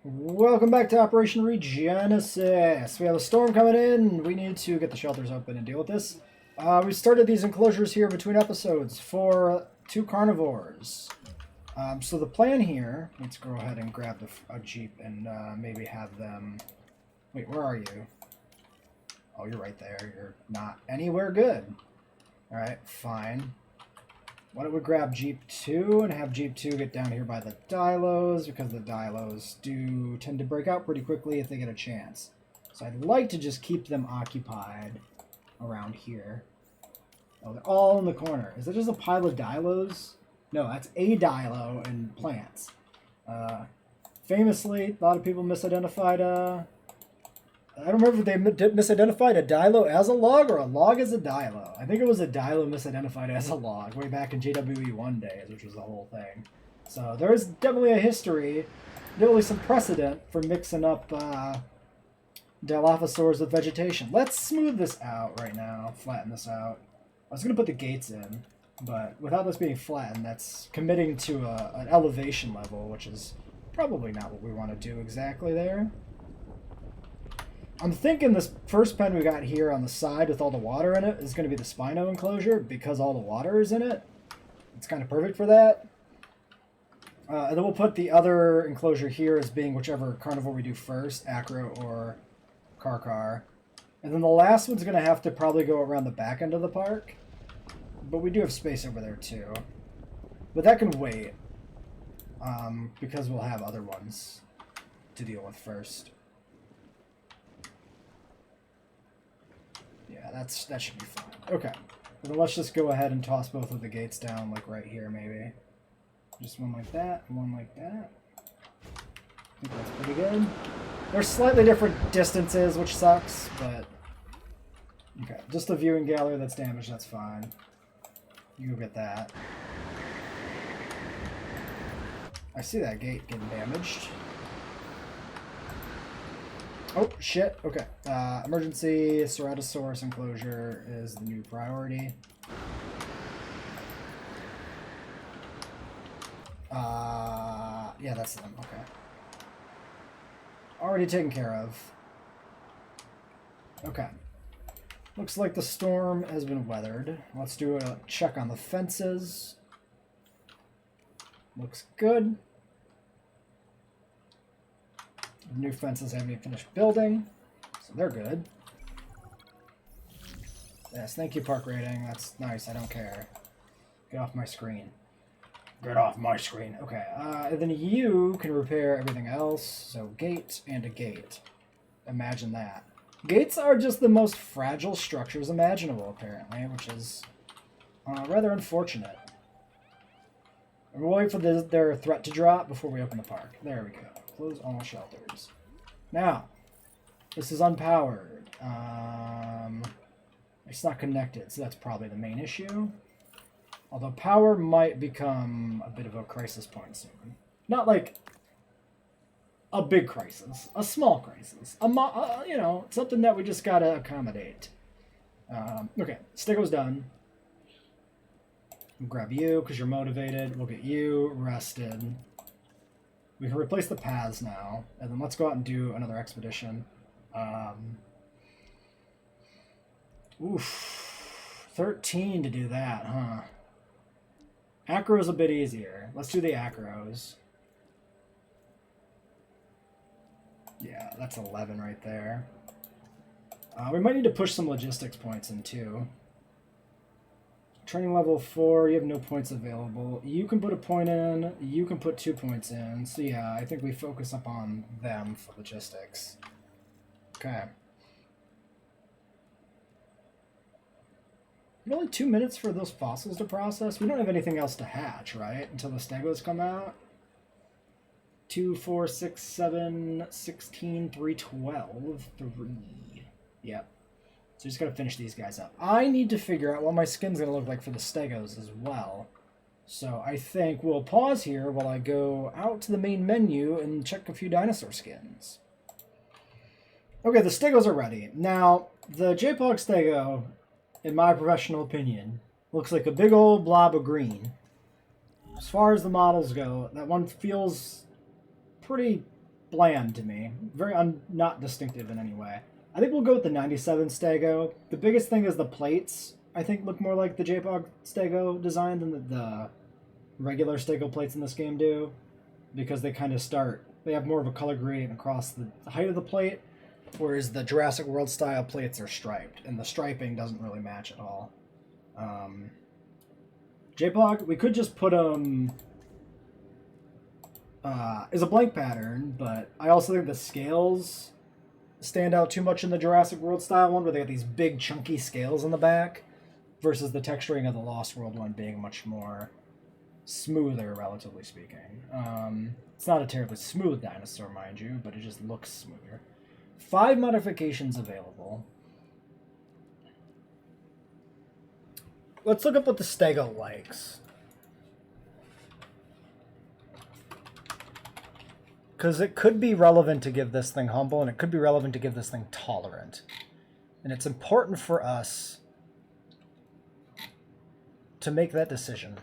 Welcome back to Operation Regenesis. We have a storm coming in. We need to get the shelters open and deal with this. We started these enclosures here between episodes for 2 carnivores. So the plan here, let's go ahead and grab a jeep and maybe have them... Wait, where are you? Oh, you're right there. You're not anywhere good. Alright, fine. Why don't we grab Jeep 2 and have Jeep 2 get down here by the dilos, because the dilos do tend to break out pretty quickly if they get a chance. So I'd like to just keep them occupied around here. Oh, they're all in the corner. Is that just a pile of dilos? No, that's a dilo and plants. Famously, a lot of people misidentified... I don't remember if they misidentified a dilo as a log or a log as a dilo. I think it was a dilo misidentified as a log way back in JWE1 days, which was the whole thing. So there's definitely a history, definitely some precedent for mixing up Dilophosaurs with vegetation. Let's smooth this out right now, flatten this out. I was going to put the gates in, but without this being flattened, that's committing to an elevation level, which is probably not what we want to do exactly there. I'm thinking this first pen we got here on the side with all the water in it is going to be the Spino enclosure because all the water is in it. It's kind of perfect for that. And then we'll put the other enclosure here as being whichever carnivore we do first, Acro or Car. And then the last one's going to have to probably go around the back end of the park. But we do have space over there too. But that can wait because we'll have other ones to deal with first. Yeah, that should be fine. Okay. Well, then let's just go ahead and toss both of the gates down, like right here, maybe. Just one like that, and one like that. I think that's pretty good. They're slightly different distances, which sucks, but... Okay, just a viewing gallery that's damaged, that's fine. You go get that. I see that gate getting damaged. Oh, shit. Okay. Emergency Ceratosaurus enclosure is the new priority. Yeah, that's them. Okay. Already taken care of. Okay. Looks like the storm has been weathered. Let's do a check on the fences. Looks good. The new fences haven't even finished building, so they're good. Yes, thank you, park rating. That's nice. I don't care. Get off my screen. Get off my screen. Okay, and then you can repair everything else. So gate and a gate. Imagine that. Gates are just the most fragile structures imaginable, apparently, which is rather unfortunate. We'll wait for their threat to drop before we open the park. There we go. Close all shelters. Now, this is unpowered. It's not connected, so that's probably the main issue. Although power might become a bit of a crisis point soon. Not like a big crisis, a small crisis. You know, something that we just gotta accommodate. Okay, Stego's done. We'll grab you because you're motivated. We'll get you rested. We can replace the paths now, and then let's go out and do another expedition. Oof. 13 to do that, huh? Acro's a bit easier. Let's do the Acros. Yeah, that's 11 right there. We might need to push some logistics points in, too. Training level 4, you have no points available. You can put a point in, you can put 2 points in. So yeah, I think we focus up on them for logistics. Okay. Only 2 minutes for those fossils to process? We don't have anything else to hatch, right? Until the stegos come out? 2, 4, 6, 7, 16, 3, 12, 3. Yep. So just gotta finish these guys up. I need to figure out what my skin's gonna look like for the stegos as well. So I think we'll pause here while I go out to the main menu and check a few dinosaur skins. Okay, the stegos are ready. Now, the JPOG stego, in my professional opinion, looks like a big old blob of green. As far as the models go, that one feels pretty bland to me. Very not distinctive in any way. I think we'll go with the 97 Stego. The biggest thing is the plates, I think, look more like the JPOG Stego design than the regular Stego plates in this game do. Because they kind of they have more of a color gradient across the height of the plate, whereas the Jurassic World style plates are striped, and the striping doesn't really match at all. JPOG, we could just put them as a blank pattern, but I also think the scales stand out too much in the Jurassic World style one, where they have these big chunky scales on the back, versus the texturing of the Lost World one being much more smoother, relatively speaking. It's not a terribly smooth dinosaur, mind you, but it just looks smoother. 5 modifications available. Let's look up what the Stego likes. Because it could be relevant to give this thing humble, and it could be relevant to give this thing tolerant. And it's important for us to make that decision.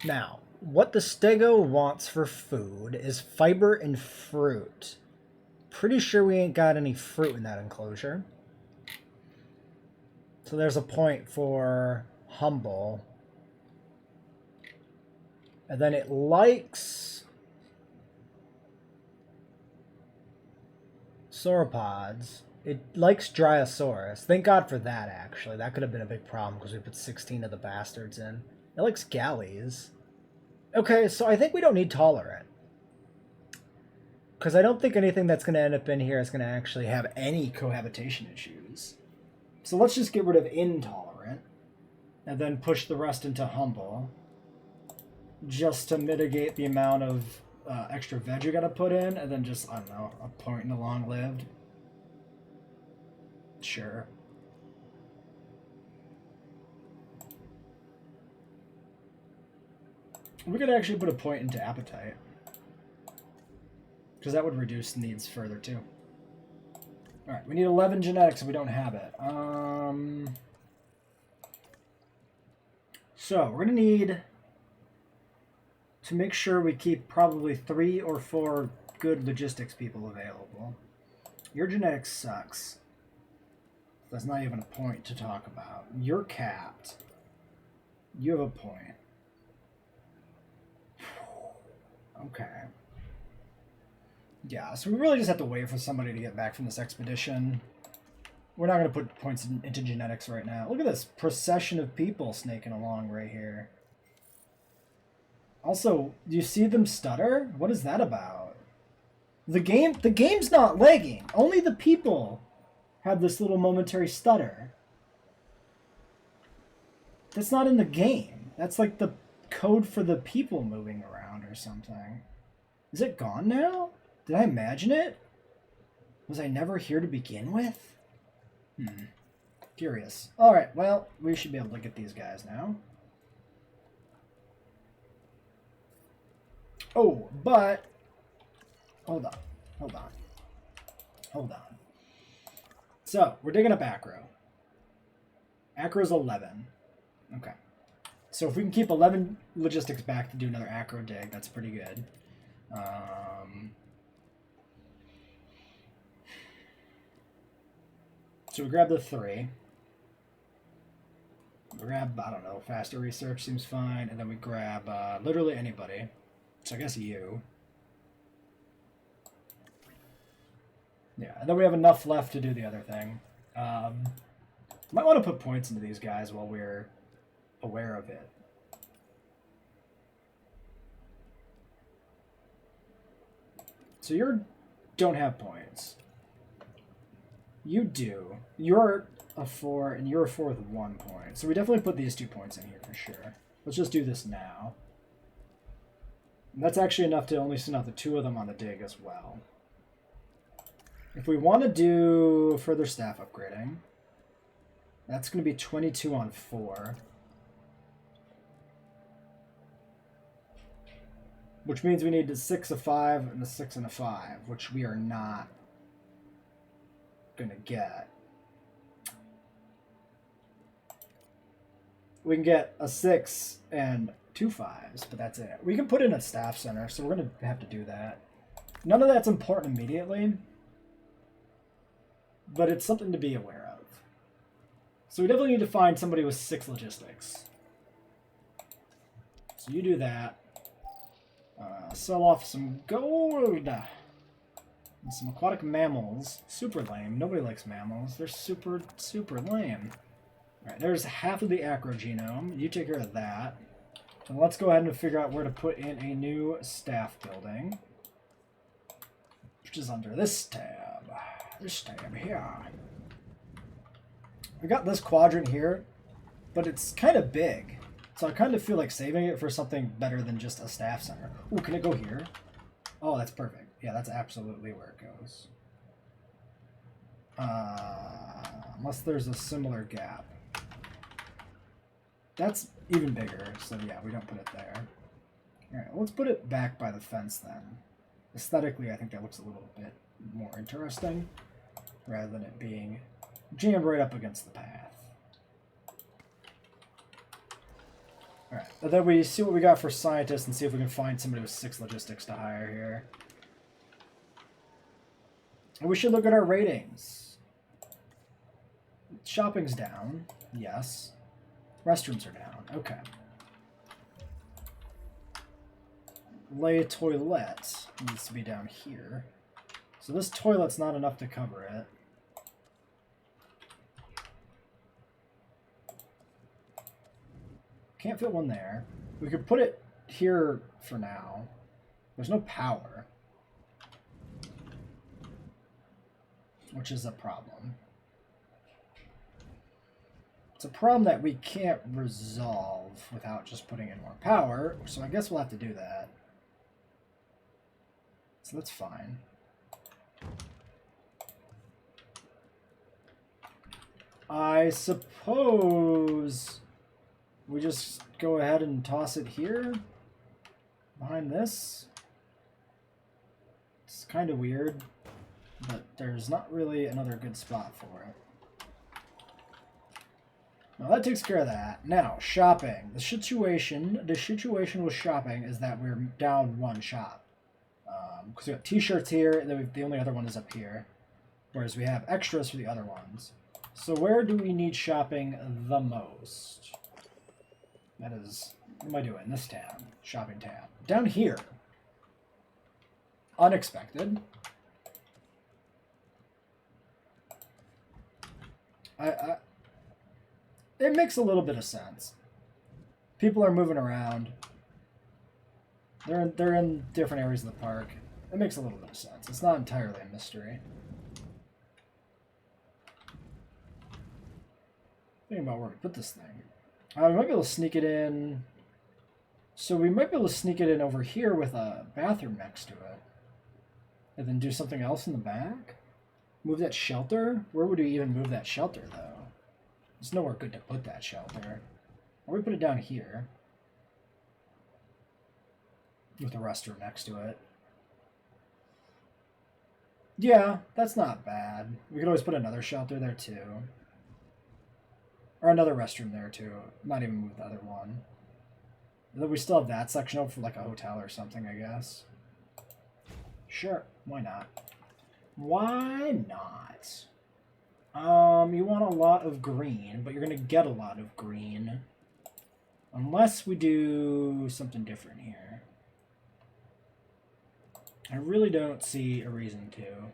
Now, what the Stego wants for food is fiber and fruit. Pretty sure we ain't got any fruit in that enclosure. So there's a point for humble. And then it likes sauropods. It likes Dryosaurus. Thank God for that, actually. That could have been a big problem because we put 16 of the bastards in. It likes galleys. Okay, so I think we don't need tolerant. Because I don't think anything that's going to end up in here is going to actually have any cohabitation issues. So let's just get rid of intolerant. And then push the rest into humble. Just to mitigate the amount of extra veg you got to put in. And then just, I don't know, a point in the long-lived. Sure. We could actually put a point into appetite. Because that would reduce needs further too. Alright, we need 11 genetics if we don't have it. So, we're going to need to make sure we keep probably 3 or 4 good logistics people available. Your genetics sucks. That's not even a point to talk about. You're capped. You have a point. Okay. Yeah, so we really just have to wait for somebody to get back from this expedition. We're not going to put points into genetics right now. Look at this procession of people snaking along right here. Also, do you see them stutter? What is that about? The game's not lagging. Only the people have this little momentary stutter. That's not in the game. That's like the code for the people moving around or something. Is it gone now? Did I imagine it? Was I never here to begin with? Curious. Alright, well, we should be able to get these guys now. Oh, but... Hold on. So, we're digging up Acro. Acro's 11. Okay. So if we can keep 11 logistics back to do another Acro dig, that's pretty good. So we grab the 3. We grab, I don't know, faster research seems fine. And then we grab literally anybody. So I guess you. Yeah, and then we have enough left to do the other thing. Might want to put points into these guys while we're aware of it. So you don't have points. You do. You're a 4, and you're a 4 with 1 point. So we definitely put these 2 points in here for sure. Let's just do this now. And that's actually enough to only send out the 2 of them on the dig as well. If we want to do further staff upgrading, that's going to be 22 on 4. Which means we need a 6, a 5, and a 6 and a 5, which we are not going to get. We can get a 6 and 2 5s, but that's it. We can put in a staff center, so we're going to have to do that. None of that's important immediately, but it's something to be aware of. So we definitely need to find somebody with 6 logistics. So you do that. Sell off some gold. And some aquatic mammals. Super lame. Nobody likes mammals. They're super, super lame. Alright, there's half of the Acro genome. You take care of that. And let's go ahead and figure out where to put in a new staff building. Which is under this tab. This tab here. We got this quadrant here, but it's kind of big. So I kind of feel like saving it for something better than just a staff center. Ooh, can it go here? Oh, that's perfect. Yeah, that's absolutely where it goes. Unless there's a similar gap. That's even bigger, so yeah, we don't put it there. Alright, let's put it back by the fence then. Aesthetically, I think that looks a little bit more interesting, rather than it being jammed right up against the path. Alright, and then we see what we got for scientists and see if we can find somebody with 6 logistics to hire here. And we should look at our ratings. Shopping's down, yes. Restrooms are down, okay. Lay toilet needs to be down here. So this toilet's not enough to cover it. Can't fit one there. We could put it here for now. There's no power, which is a problem. It's a problem that we can't resolve without just putting in more power, so I guess we'll have to do that. So that's fine. I suppose we just go ahead and toss it here behind this. It's kind of weird, but there's not really another good spot for it. Now that takes care of that. Now, shopping. The situation with shopping is that we're down 1 shop. Because we have t-shirts here, and then the only other one is up here. Whereas we have extras for the other ones. So where do we need shopping the most? That is, what am I doing? This tab. Shopping tab. Down here. Unexpected. It makes a little bit of sense. People are moving around. They're in different areas of the park. It makes a little bit of sense. It's not entirely a mystery. Thinking about where we put this thing. We might be able to sneak it in. So we might be able to sneak it in over here with a bathroom next to it. And then do something else in the back? Move that shelter? Where would we even move that shelter, though? There's nowhere good to put that shelter. Or we put it down here. With a restroom next to it. Yeah, that's not bad. We could always put another shelter there, too. Or another restroom there, too. Not even move the other one. And then we still have that section up for like a hotel or something, I guess. Sure, why not? Why not? You want a lot of green, but you're going to get a lot of green. Unless we do something different here. I really don't see a reason to.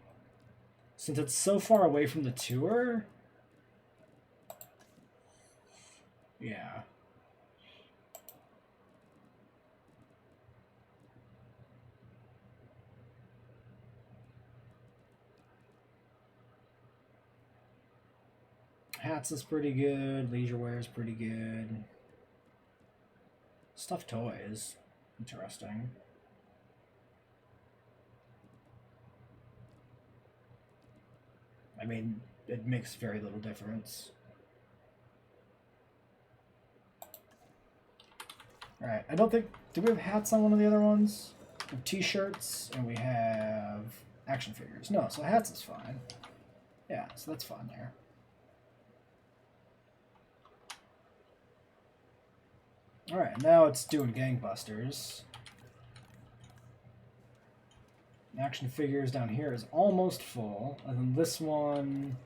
Since it's so far away from the tour. Yeah. Hats is pretty good. Leisure wear is pretty good. Stuffed toys. Interesting. I mean, it makes very little difference. Alright, I don't think... Do we have hats on one of the other ones? We have t-shirts, and we have action figures. No, so hats is fine. Yeah, so that's fine there. Alright, now it's doing gangbusters. Action figures down here is almost full. And then this one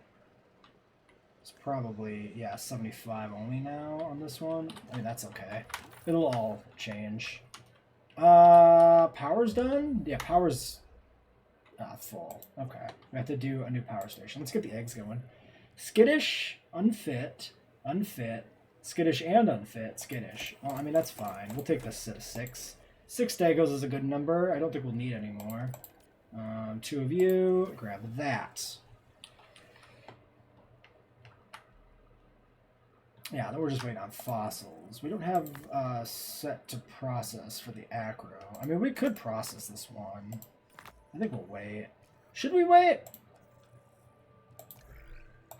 is probably, yeah, 75 only now on this one. I mean, that's okay. It'll all change. Power's done? Yeah, power's full. Okay. We have to do a new power station. Let's get the eggs going. Skittish, unfit, unfit, skittish and unfit, skittish. Oh, I mean, that's fine. We'll take this set of 6. 6 Dagos is a good number. I don't think we'll need any more. 2 of you, grab that. Yeah, then we're just waiting on fossils. We don't have set to process for the Acro. I mean, we could process this one. I think we'll wait. Should we wait?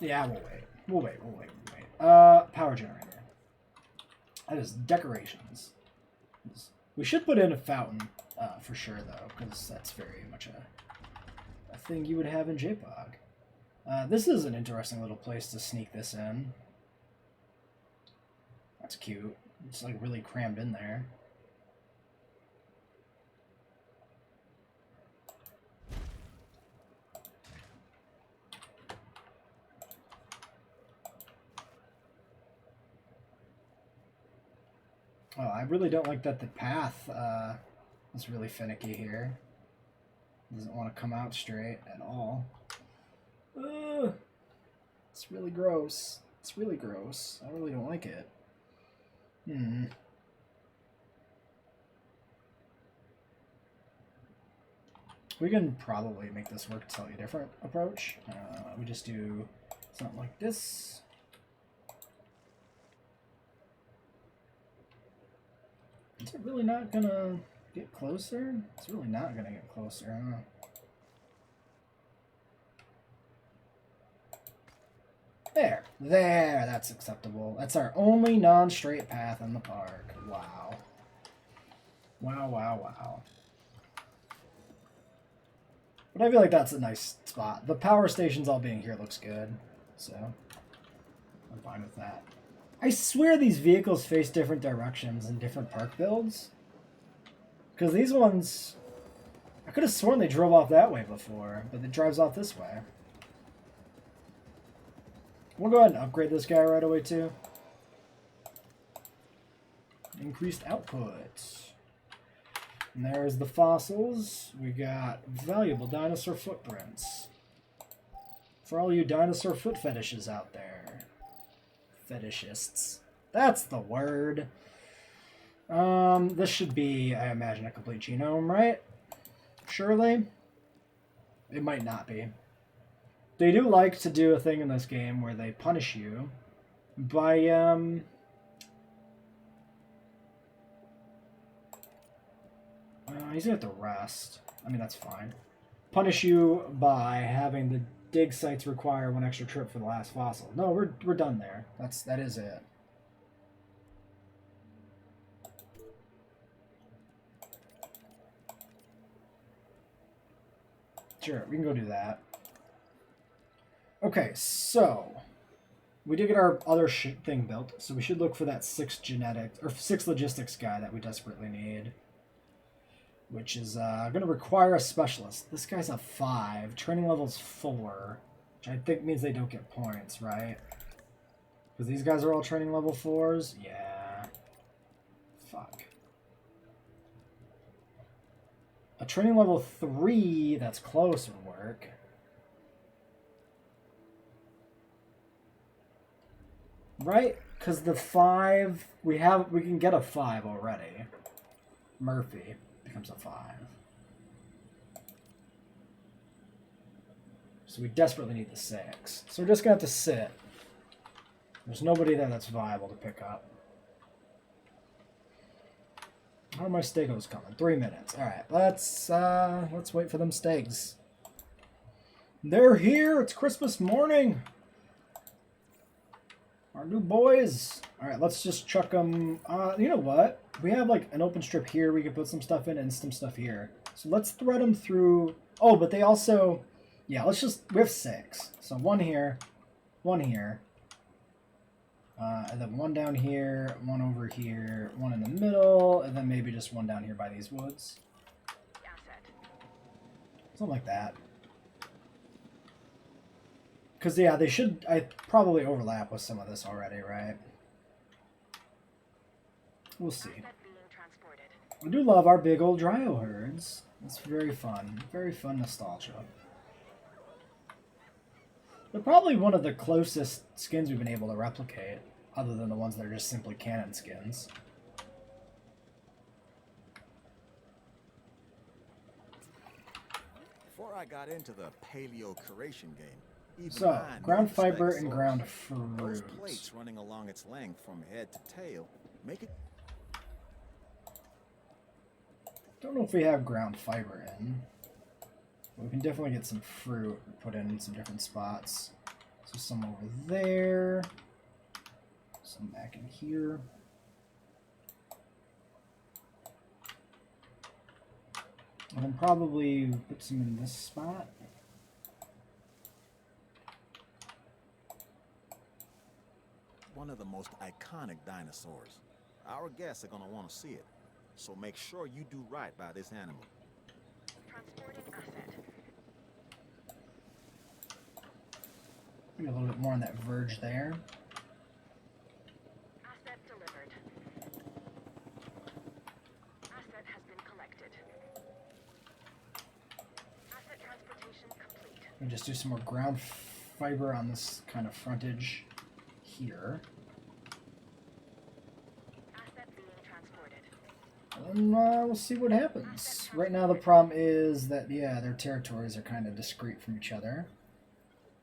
Yeah, we'll wait. We'll wait. Power generator. That is decorations. We should put in a fountain for sure, though, because that's very much a thing you would have in JPOG. This is an interesting little place to sneak this in. That's cute. It's like really crammed in there. Oh, I really don't like that the path is really finicky here. Doesn't want to come out straight at all. It's really gross. It's really gross. I really don't like it. We can probably make this work a slightly different approach. We just do something like this. Is it really not gonna get closer? It's really not gonna get closer, huh? There, that's acceptable. That's our only non-straight path in the park. Wow. Wow. But I feel like that's a nice spot. The power stations all being here looks good, so I'm fine with that. I swear these vehicles face different directions in different park builds. Because these ones, I could have sworn they drove off that way before, but it drives off this way. We'll go ahead and upgrade this guy right away, too. Increased output. And there's the fossils. We got valuable dinosaur footprints. For all you dinosaur foot fetishes out there. Fetishists. That's the word. This should be, I imagine, a complete genome, right? Surely? It might not be. They do like to do a thing in this game where they punish you by, he's gonna have to rest. I mean, that's fine. Punish you by having the dig sites require 1 extra trip for the last fossil. No, we're done there. That is it. Sure, we can go do that. Okay, so we did get our other thing built, so we should look for that 6 logistics guy that we desperately need, which is going to require a specialist. This guy's a 5, training level's 4, which I think means they don't get points, right? Because these guys are all training level 4s? Yeah. Fuck. A training level 3 that's close would work. Right? Because the 5, we can get a 5 already. Murphy becomes a 5. So we desperately need the 6. So we're just going to have to sit. There's nobody there that's viable to pick up. How are my stegos coming? 3 minutes. Alright, let's wait for them stegs. They're here! It's Christmas morning! Our new boys. All right, let's just chuck them. You know what? We have like an open strip here. We can put some stuff in and some stuff here. So let's thread them through. Oh, but they also, yeah, we have 6. So 1 here, 1 here. And then one down here, one over here, one in the middle, and then maybe just one down here by these woods. Something like that. Because, yeah, they should... I probably overlap with some of this already, right? We'll see. We do love our big old Dryo herds. It's very fun. Very fun nostalgia. They're probably one of the closest skins we've been able to replicate, other than the ones that are just simply canon skins. Before I got into the paleo curation game, even so, ground fiber and ground fruit. Those plates running along its length from head to tail make it... Don't know if we have ground fiber in. We can definitely get some fruit put in some different spots. So some over there. Some back in here. And then probably put some in this spot. One of the most iconic dinosaurs. Our guests are going to want to see it. So make sure you do right by this animal. Transporting asset. Maybe a little bit more on that verge there. Asset delivered. Asset has been collected. Asset transportation complete. And just do some more ground fiber on this kind of frontage here. Asset being transported. And we'll see what happens. Right now the problem is that, yeah, their territories are kind of discrete from each other,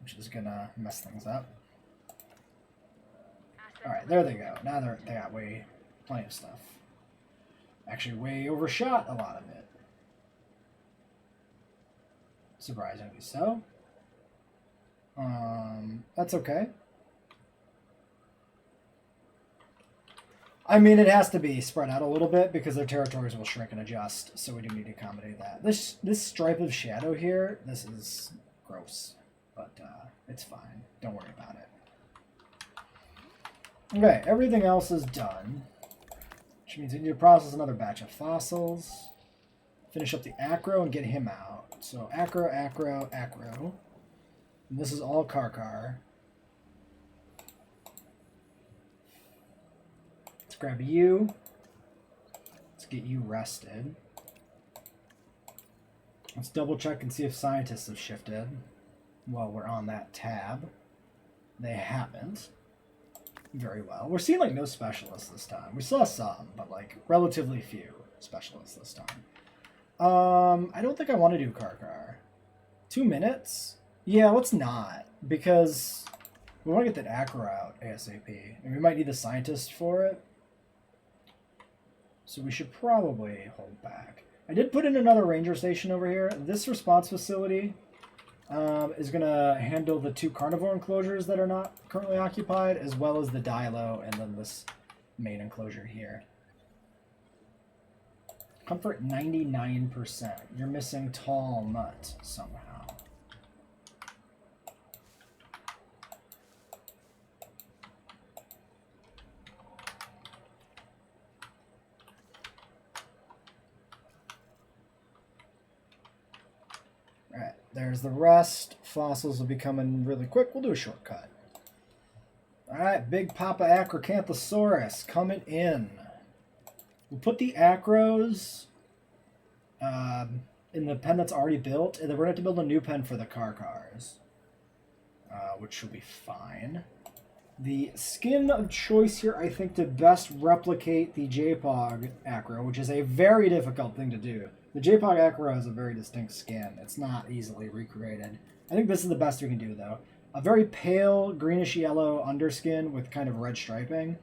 which is gonna mess things up. Alright, there they go. Now they got plenty of stuff. Actually, way overshot a lot of it. Surprisingly so. That's okay. I mean, it has to be spread out a little bit because their territories will shrink and adjust, so we do need to accommodate that. This stripe of shadow here, this is gross, but it's fine. Don't worry about it. Okay, everything else is done, which means we need to process another batch of fossils, finish up the Acro and get him out. So Acro, Acro, Acro. And this is all Car. Let's grab you. Let's get you rested. Let's double check and see if scientists have shifted while we're on that tab. They haven't. Very well. We're seeing like no specialists this time. We saw some, but like relatively few specialists this time. I don't think I want to do Car. 2 minutes? Yeah, let's not, because we want to get that Acro out ASAP, and we might need the scientist for it. So we should probably hold back. I did put in another ranger station over here. This response facility is going to handle the 2 carnivore enclosures that are not currently occupied, as well as the dilo and then this main enclosure here. Comfort 99%. You're missing tall nut somehow. Alright, there's the rest. Fossils will be coming really quick. We'll do a shortcut. Alright, big Papa Acrocanthosaurus coming in. We'll put the Acros in the pen that's already built, and then we're going to have to build a new pen for the cars, which should be fine. The skin of choice here, I think, to best replicate the JPOG Acro, which is a very difficult thing to do. The JPOG Acro has a very distinct skin. It's not easily recreated. I think this is the best we can do, though. A very pale greenish-yellow underskin with kind of red striping.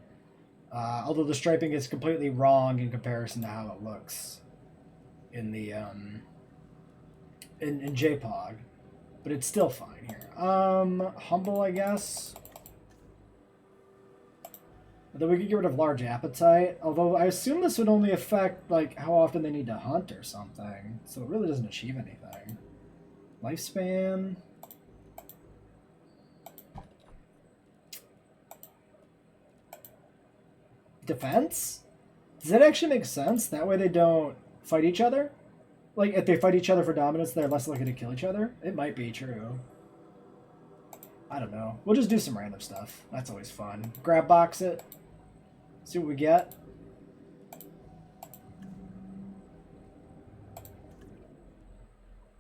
Although the striping is completely wrong in comparison to how it looks in the in JPOG, but it's still fine here. Humble, I guess. Then we could get rid of large appetite, although I assume this would only affect like how often they need to hunt or something, so it really doesn't achieve anything. Lifespan. defense? Does that actually make sense? That way they don't fight each other? Like, if they fight each other for dominance, they're less likely to kill each other? It might be true. I don't know. We'll just do some random stuff. That's always fun. Grab box it. See what we get.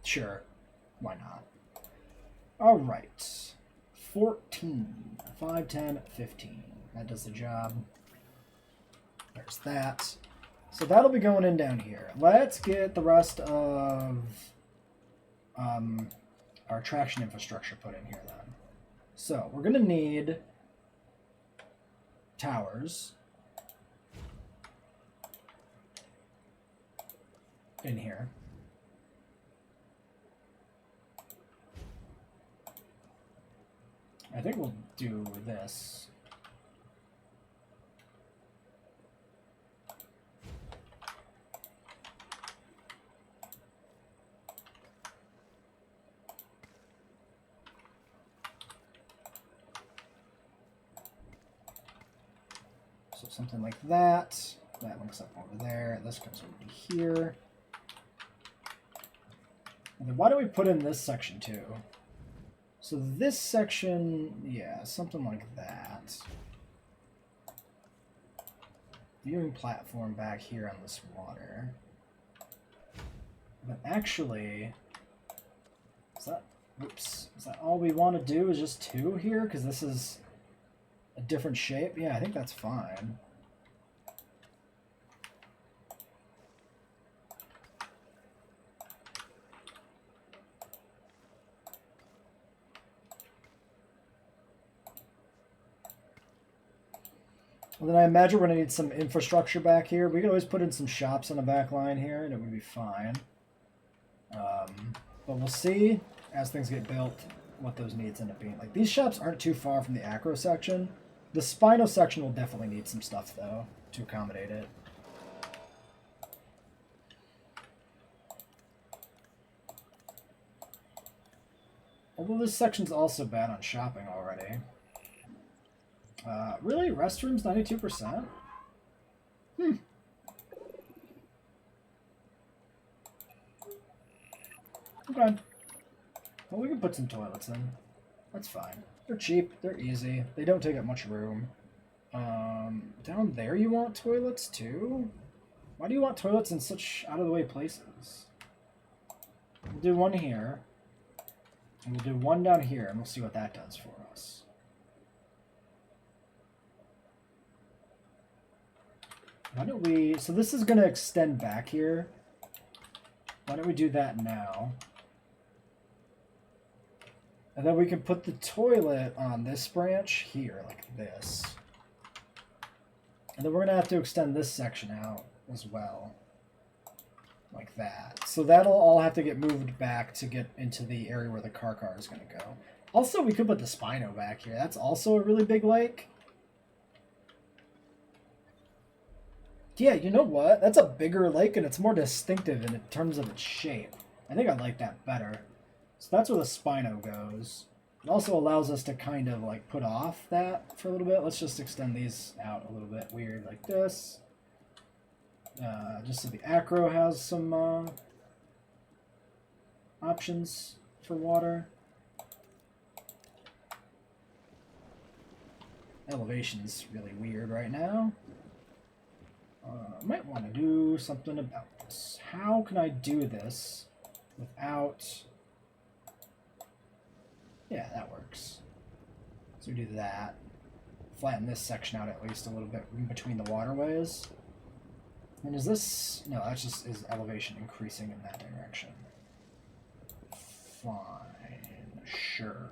Sure. Why not? Alright. 14. 5, 10, 15. That does the job. There's that. So that'll be going in down here. Let's get the rest of our traction infrastructure put in here then. So we're going to need towers in here. I think we'll do this. So something like that. That links up over there. This comes over to here. And then why don't we put in this section too? So this section, yeah, something like that. Viewing platform back here on this water. But actually, is that all we want to do is just 2 here? Because this is a different shape? Yeah, I think that's fine. Well, then I imagine we're going to need some infrastructure back here. We could always put in some shops on the back line here, and it would be fine. But we'll see, as things get built, what those needs end up being. Like, these shops aren't too far from the Acro section. The Spino section will definitely need some stuff, though, to accommodate it. Although this section's also bad on shopping already. Really? Restrooms 92%? Okay. Well, we can put some toilets in. That's fine. They're cheap. They're easy. They don't take up much room. Down there you want toilets too? Why do you want toilets in such out-of-the-way places? We'll do one here. And we'll do one down here, and we'll see what that does for us. Why don't we... So this is going to extend back here. Why don't we do that now? And then we can put the toilet on this branch here, like this. And then we're going to have to extend this section out as well. Like that. So that'll all have to get moved back to get into the area where the car is going to go. Also, we could put the Spino back here. That's also a really big lake. Yeah, you know what? That's a bigger lake and it's more distinctive in terms of its shape. I think I like that better. So that's where the Spino goes. It also allows us to kind of like put off that for a little bit. Let's just extend these out a little bit weird like this. Just so the Acro has some options for water. Elevation's really weird right now. Might want to do something about this. How can I do this without... Yeah, that works. So we do that. Flatten this section out at least a little bit in between the waterways. And is this... No, that's just is elevation increasing in that direction. Fine. Sure.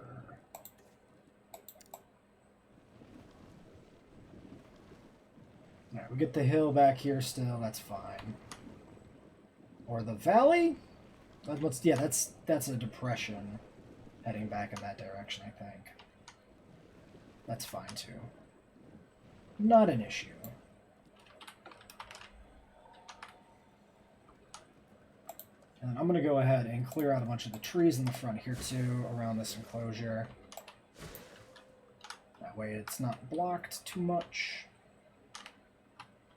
Alright, we get the hill back here still, that's fine. Or the valley? Yeah, that's a depression heading back in that direction, I think. That's fine too. Not an issue. And I'm going to go ahead and clear out a bunch of the trees in the front here too, around this enclosure. That way it's not blocked too much.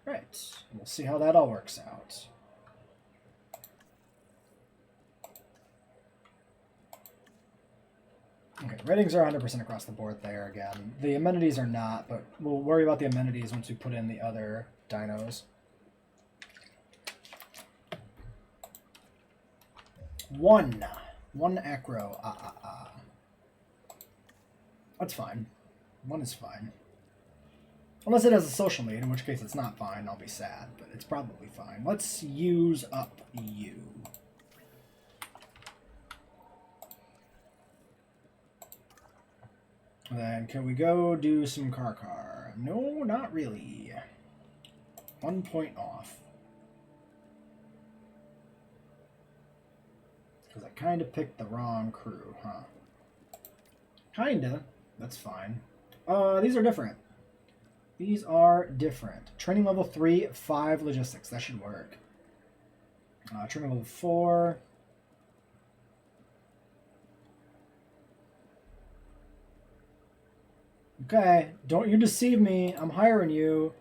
Right. We'll see how that all works out. Okay, ratings are 100% across the board there again. The amenities are not, but we'll worry about the amenities once we put in the other dinos. One Acro. That's fine. One is fine. Unless it has a social need, in which case it's not fine. I'll be sad, but it's probably fine. Let's use up you. Then can we go do some car? No, not really. 1 point off. Because I kind of picked the wrong crew, huh? Kinda. That's fine. These are different. These are different. Training level 3, 5 logistics. That should work. Training level 4. Okay, don't you deceive me. I'm hiring you,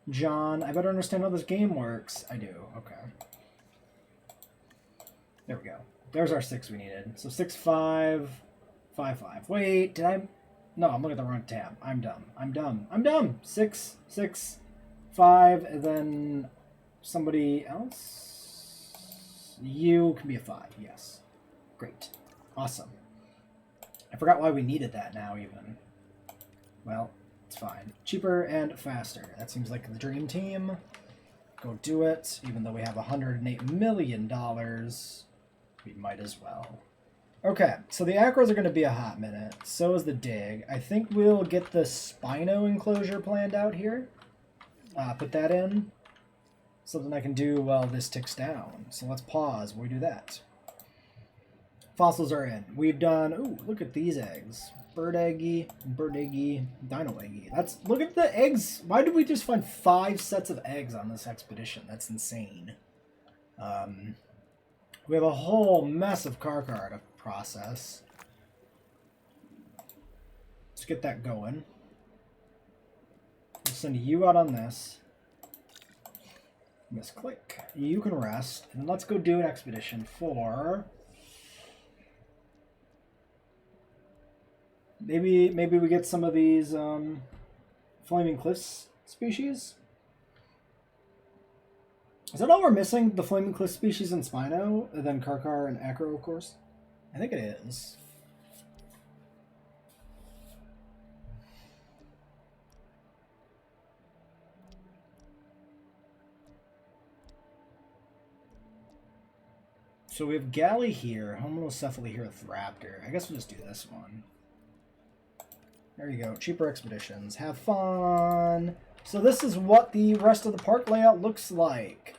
John. I better understand how this game works. I do. Okay. There we go. There's our 6 we needed. So 6, 5, 5, 5. Wait, did I? No, I'm looking at the wrong tab. I'm dumb. 6, 6, 5, and then somebody else. You can be a 5. Yes. Great. Awesome. I forgot why we needed that now, even. Well, it's fine. Cheaper and faster. That seems like the dream team. Go do it. Even though we have $108 million, we might as well. Okay, so the Acros are going to be a hot minute. So is the dig. I think we'll get the Spino enclosure planned out here. Put that in. Something I can do while this ticks down. So let's pause while we do that. Fossils are in. We've done... Ooh, look at these eggs. Bird eggy, dino eggy. Look at the eggs. Why did we just find 5 sets of eggs on this expedition? That's insane. We have a whole mess of car to process. Let's get that going. We'll send you out on this. Misclick. You can rest. And then let's go do an expedition for... Maybe we get some of these Flaming Cliffs species. Is that all we're missing? The Flaming Cliff species and Spino? And then Karkar and Acro, of course? I think it is. So we have Galley here, Homolocephaly here with Raptor. I guess we'll just do this one. There you go. Cheaper expeditions. Have fun. So this is what the rest of the park layout looks like.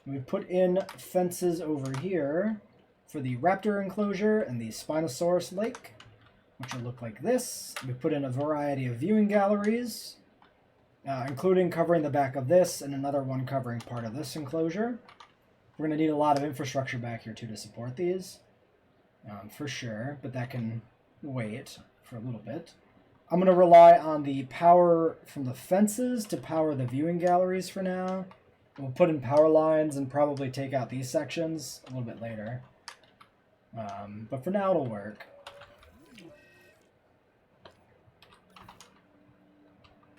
We put in fences over here for the raptor enclosure and the Spinosaurus lake, which will look like this. We put in a variety of viewing galleries, including covering the back of this and another one covering part of this enclosure. We're going to need a lot of infrastructure back here too to support these, for sure, but that can wait for a little bit. I'm going to rely on the power from the fences to power the viewing galleries for now. We'll put in power lines and probably take out these sections a little bit later. But for now, it'll work.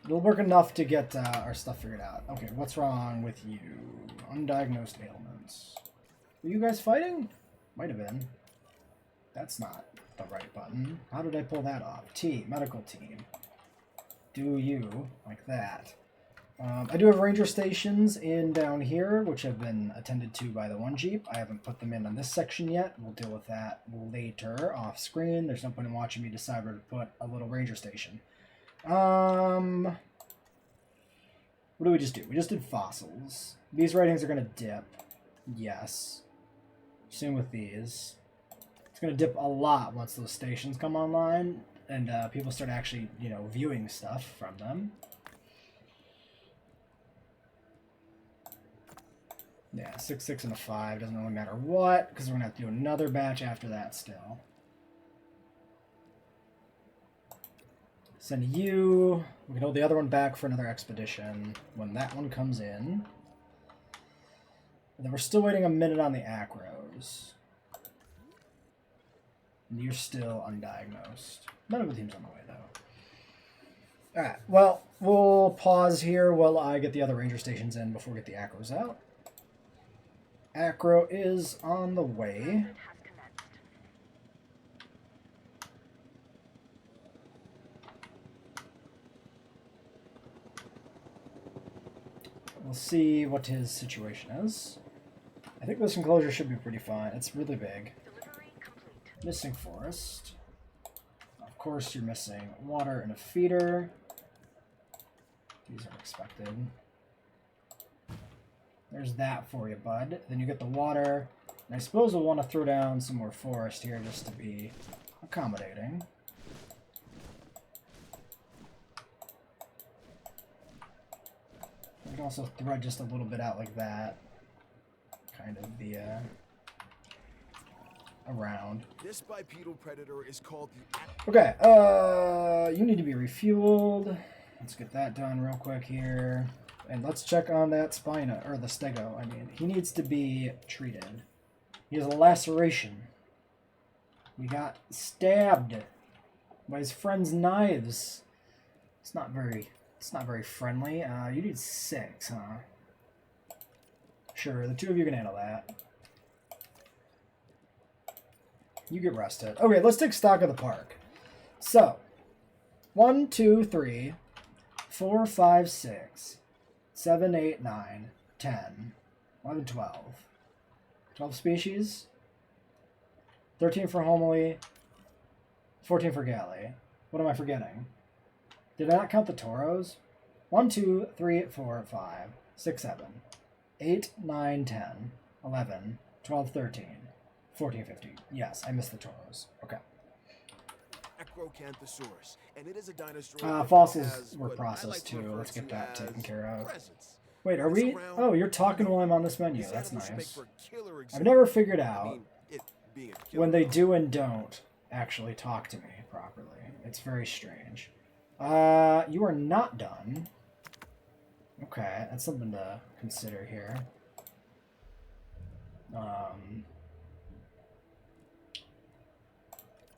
It'll work enough to get our stuff figured out. Okay, what's wrong with you? Undiagnosed ailments. Were you guys fighting? Might have been. That's not the right button. How did I pull that off? T, medical team. Do you, like that. I do have ranger stations in down here, which have been attended to by the one Jeep. I haven't put them in on this section yet. We'll deal with that later, off screen. There's no point in watching me decide where to put a little ranger station. What do we just do? We just did fossils. These ratings are going to dip. Yes. Same with these. It's going to dip a lot once those stations come online and people start actually, viewing stuff from them. Yeah, 6, 6, and a 5. Doesn't really matter what, because we're going to have to do another batch after that still. Send you. We can hold the other one back for another expedition when that one comes in. And then we're still waiting a minute on the Acros. And you're still undiagnosed. None of the team's on the way, though. Alright, well, we'll pause here while I get the other ranger stations in before we get the Acros out. Acro is on the way. Transit has commenced. We'll see what his situation is. I think this enclosure should be pretty fine. It's really big. Delivery complete. Missing forest. Of course, you're missing water and a feeder. These are expected. There's that for you, bud. Then you get the water. And I suppose we'll want to throw down some more forest here just to be accommodating. We can also thread just a little bit out like that. Kind of the around. This bipedal predator is called the Okay, you need to be refueled. Let's get that done real quick here. And let's check on that spina, or the stego, I mean. He needs to be treated. He has a laceration. He got stabbed by his friend's knives. It's not very friendly. You need 6, huh? Sure, the 2 of you can handle that. You get rested. Okay, let's take stock of the park. So, 1, 2, 3, 4, 5, 6, 7, 8, 9, 10, 11, 12. 12 species. 13 for homily. 14 for galley. What am I forgetting? Did I not count the toros? 1, 2, 3, 4, 5, 6, 7, 8, 9, 10, 11, 12, 13, 14, 15. Yes, I missed the toros. Okay. Acrocanthosaurus, and it is a dinosaur. that Fossils has were what I processed like to too. refer Let's get to that taken as care of. presence. Wait, are It's we? around- Oh, you're talking while I'm on this menu. This That's animal should make nice. for killer I've exhibit. never figured I out mean, it being a killer when they dog. do and don't actually talk to me properly. It's very strange. You are not done. Okay, that's something to consider here.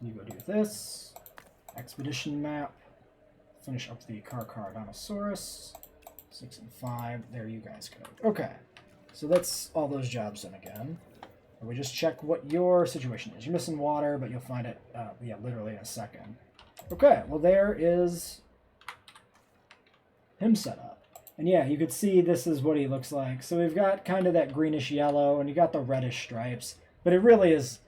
You go do this. Expedition map. Finish up the Carcharodontosaurus. 6 and 5. There you guys go. Okay. So that's all those jobs done again. And we just check what your situation is. You're missing water, but you'll find it, yeah, literally in a second. Okay, well there is him set up. And yeah, you could see this is what he looks like. So we've got kind of that greenish yellow, and you got the reddish stripes. But it really is,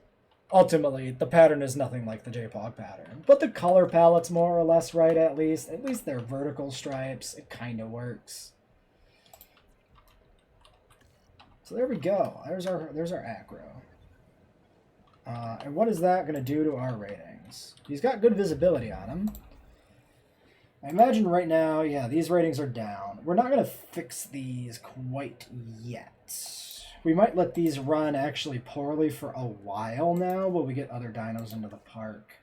ultimately, the pattern is nothing like the JPOG pattern. But the color palette's more or less right, at least. At least they're vertical stripes. It kind of works. So there we go. There's our Acro. And what is that going to do to our ratings? He's got good visibility on him. I imagine right now, yeah, these ratings are down. We're not going to fix these quite yet. We might let these run actually poorly for a while now while we get other dinos into the park.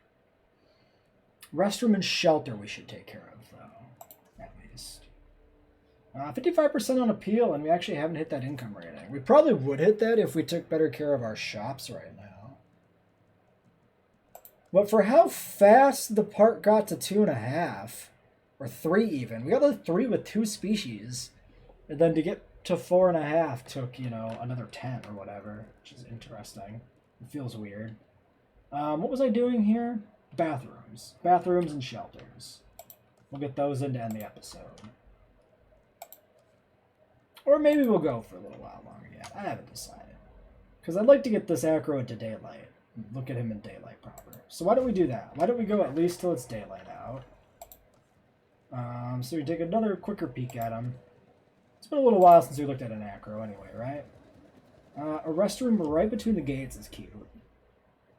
Restroom and shelter we should take care of, though, at least. 55% on appeal, and we actually haven't hit that income rating. We probably would hit that if we took better care of our shops right now. But for how fast the park got to 2.5, or 3 even, we got to 3 with 2 species, and then to get to 4.5 took, you know, another 10 or whatever, which is interesting. It feels weird. What was I doing here? Bathrooms. Bathrooms and shelters. We'll get those in to end the episode. Or maybe we'll go for a little while longer yet. I haven't decided. Because I'd like to get this Acro into daylight. Look at him in daylight proper. So why don't we do that? Why don't we go at least till it's daylight out? So we take another quicker peek at him. It's been a little while since we looked at an Acro anyway, right? A restroom right between the gates is cute.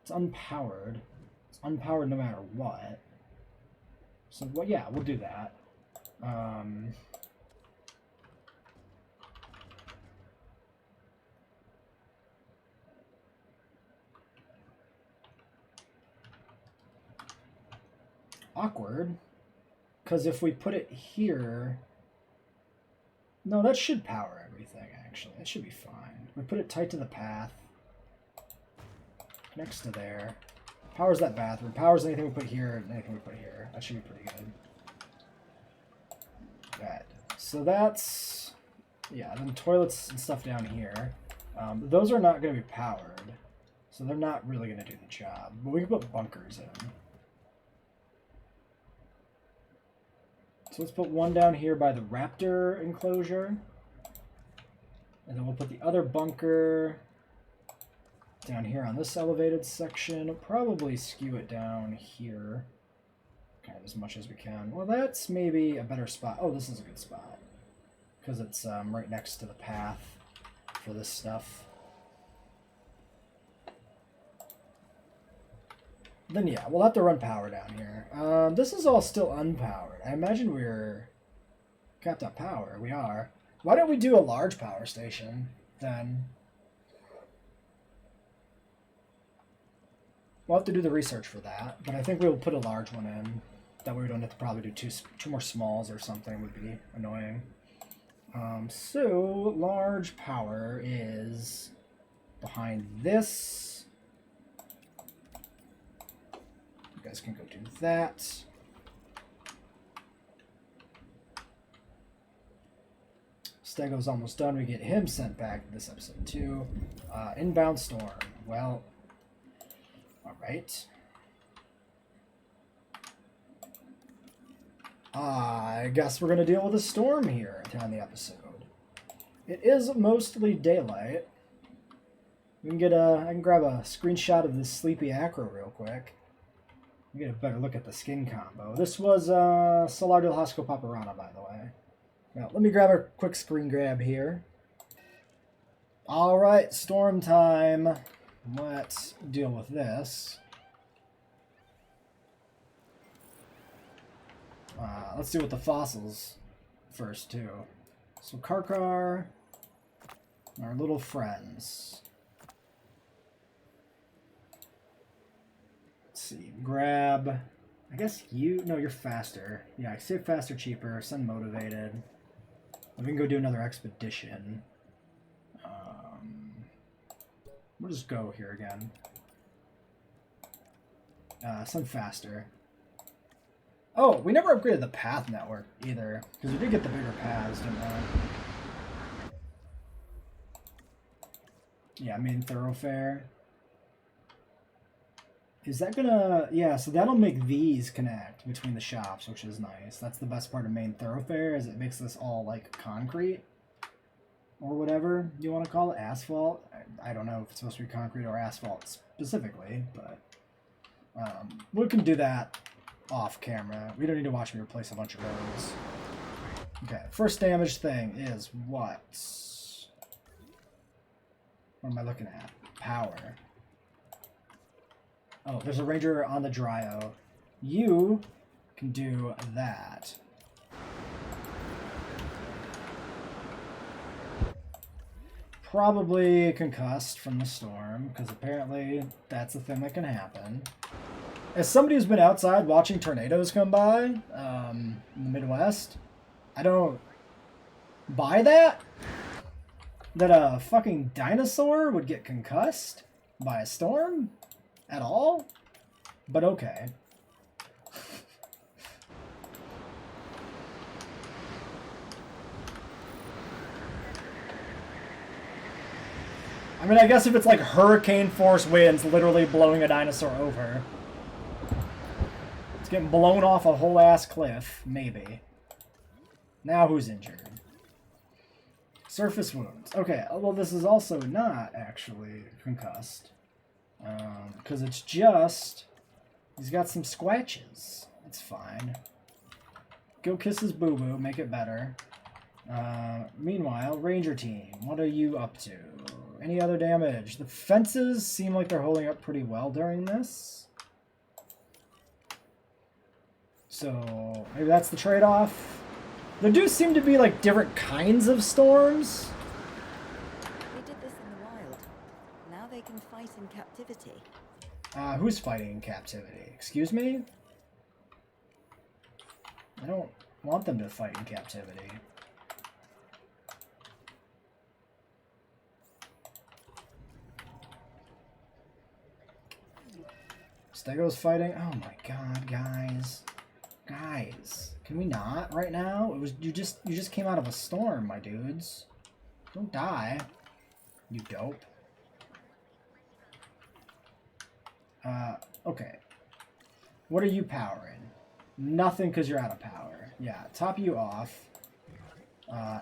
It's unpowered. It's unpowered no matter what. So, well, yeah, we'll do that. Awkward. Because if we put it here... No, that should power everything, actually. That should be fine. We put it tight to the path. Next to there. Powers that bathroom. Powers anything we put here and anything we put here. That should be pretty good. Right. So that's... Yeah, then toilets and stuff down here. Those are not going to be powered. So they're not really going to do the job. But we can put bunkers in. So let's put one down here by the raptor enclosure. And then we'll put the other bunker down here on this elevated section. We'll probably skew it down here. Kind of as much as we can. Well, that's maybe a better spot. Oh, this is a good spot. Because it's right next to the path for this stuff. Then yeah, we'll have to run power down here. This is all still unpowered. I imagine we're capped on power. We are. Why don't we do a large power station then? We'll have to do the research for that, but I think we'll put a large one in. That way we don't have to probably do two more smalls or something. Would be annoying. So large power is behind this. You guys can go do that. Stego's almost done. We get him sent back this episode too. Inbound storm. Well, all right. I guess we're going to deal with a storm here on the episode. It is mostly daylight. We can get I can grab a screenshot of this sleepy Acro real quick. We get a better look at the skin combo. This was Solar del Hosco Paparana, by the way. Now, let me grab a quick screen grab here. All right, storm time. Let's deal with this. Let's deal with the fossils first, too. So, Karkar, our little friends. Let's see, grab, I guess you, no, you're faster. Yeah, save faster, cheaper, send motivated. We can go do another expedition. We'll just go here again. Send faster. Oh, we never upgraded the path network either, because we did get the bigger paths, didn't we? Yeah, main thoroughfare. Is that gonna... Yeah, so that'll make these connect between the shops, which is nice. That's the best part of main thoroughfare, is it makes this all, like, concrete. Or whatever you want to call it. Asphalt. I don't know if it's supposed to be concrete or asphalt specifically, but... we can do that off camera. We don't need to watch me replace a bunch of roads. Okay, first damage thing is what? What am I looking at? Power. Oh, there's a ranger on the Dryo. You can do that. Probably concussed from the storm, because apparently that's a thing that can happen. As somebody who's been outside watching tornadoes come by in the Midwest, I don't buy that. That a fucking dinosaur would get concussed by a storm at all. But okay. I mean, I guess if it's like hurricane force winds literally blowing a dinosaur over. It's getting blown off a whole ass cliff, maybe. Now who's injured? Surface wounds. Okay, well this is also not actually concussed. Because it's just... He's got some scratches. That's fine. Go kiss his boo-boo, make it better. Meanwhile, Ranger Team, what are you up to? Any other damage? The fences seem like they're holding up pretty well during this. So, maybe that's the trade-off. There do seem to be, like, different kinds of storms. They did this in the wild. Now they can fight in captivity. Who's fighting in captivity? Excuse me? I don't want them to fight in captivity. Stego's fighting. Oh my god, guys. Guys, can we not right now? It was you just came out of a storm, my dudes. Don't die. You dope. Okay. What are you powering? Nothing because you're out of power. Yeah, top you off.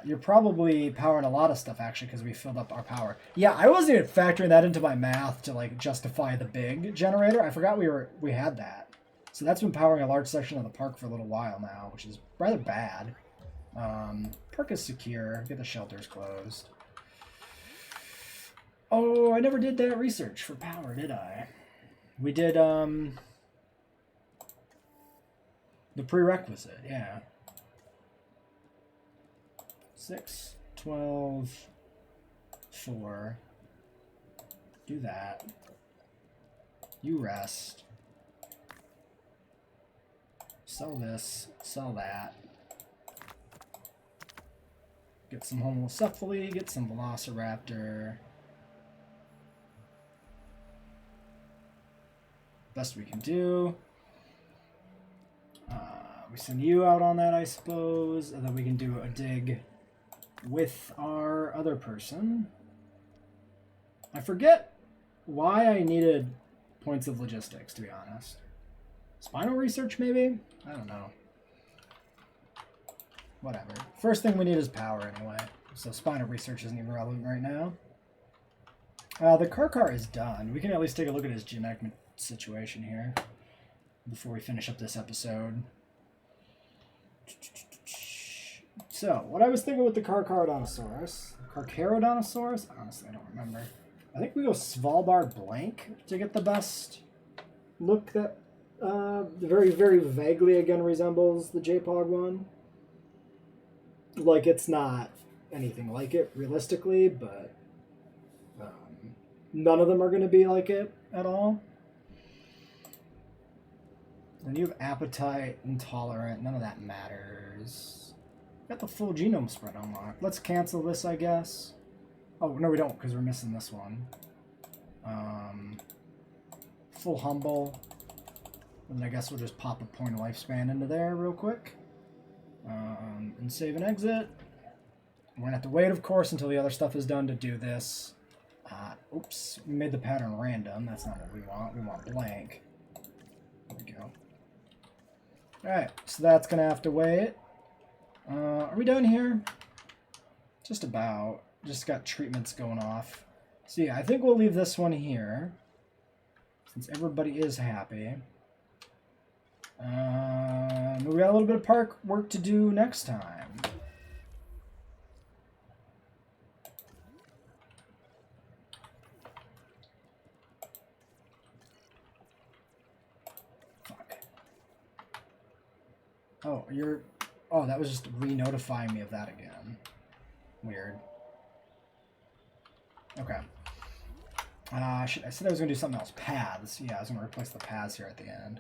You're probably powering a lot of stuff, actually, because we filled up our power. Yeah, I wasn't even factoring that into my math to, like, justify the big generator. I forgot we had that. So that's been powering a large section of the park for a little while now, which is rather bad. Park is secure. Get the shelters closed. Oh, I never did that research for power, did I? We did, the prerequisite, yeah. 6, 12, 4. Do that. You rest. Sell this. Sell that. Get some Homocephaly. Get some Velociraptor. Best we can do. We send you out on that, I suppose, and then we can do a dig with our other person. I forget why I needed points of logistics, to be honest. Spinal research, maybe? I don't know. Whatever. First thing we need is power, anyway. So spinal research isn't even relevant right now. The car is done. We can at least take a look at his genetic situation here before we finish up this episode. So, what I was thinking with the Carcharodontosaurus, honestly, I don't remember. I think we go Svalbard blank to get the best look that very, very vaguely again resembles the JPOG one. Like, it's not anything like it realistically, but none of them are going to be like it at all. And you have appetite, intolerant, none of that matters. Got the full genome spread unlocked. Let's cancel this, I guess. Oh, no, we don't, because we're missing this one. Full humble. And then I guess we'll just pop a point of lifespan into there real quick. And save and exit. We're going to have to wait, of course, until the other stuff is done to do this. Oops, we made the pattern random. That's not what we want. We want blank. There we go. Alright, so that's going to have to wait. Are we done here? Just about. Just got treatments going off. So yeah, I think we'll leave this one here. Since everybody is happy. We got a little bit of park work to do next time. Oh, oh, that was just re-notifying me of that again. Weird. Okay. I said I was going to do something else. Paths. Yeah, I was going to replace the paths here at the end.